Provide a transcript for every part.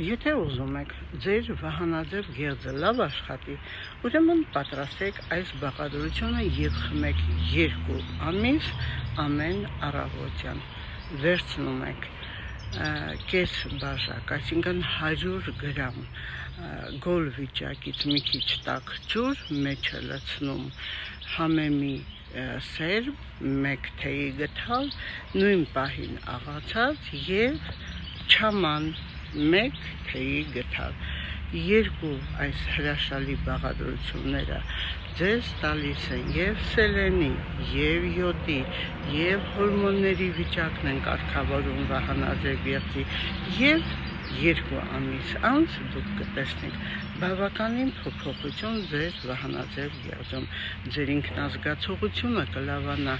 Եթե ուզում եք ձեր վահանաձև գեղձը լավ աշխատի, ուրեմն պատրաստեք այս բաղադրությունը եւ խմեք 2 ամիս ամեն առավոտյան։ Վերցնում եք կես բաժակ, այսինքն 100 գրամ գոլ վիճակից մի քիչ տաք ջուր, մեջը լցնում համեմի սերմ, 1 թեյի գդալ, նույն պահին աղացած եւ չաման 1 թեյի գդալ։ 2 այս հրաշալի բաղադրությունները ձեզ տալիս են եւ սելենի, եւ յոդի, եւ հորմոնների վիճակն են կարգավորում վահանաձև գեղձի, եւ 2 ամիս անց դուք կտեսնեք բավականին փոփոխություն ձեր վահանաձև գեղձում, ձեր ինքնազգացողությունը կլավանա,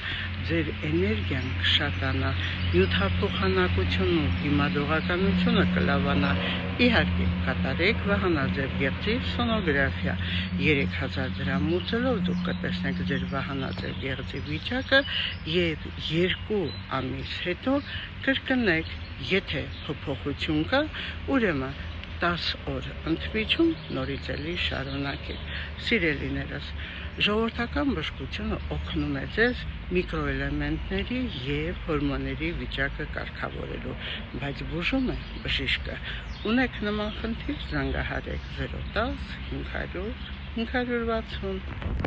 ձեր էներգիան կշատանա, նյութափոխանակությունն ու դիմադրողականությունը կլավանա։ Իհարկե, կատարեք վահանաձև գեղձի սոնոգրաֆիա, 3000 դրամ ուծելով դուք կտեսնեք ձեր վահանաձև գեղձի վիճակը եւ 2 ամիս հետո կրկնեք, եթե փոփոխություն կա, ուրեմն 10 օր ընդմիջում նորից էլի շարունակեք։ Սիրելիներս, ժողովրդական բժշկությունը օգնում է ձեզ միկրոէլեմենտների եւ հորմոնների վիճակը կարգավորելու, բայց բուժում է բժիշկը։ Ունեք նման խնդիր, զանգահարեք 010 500 560։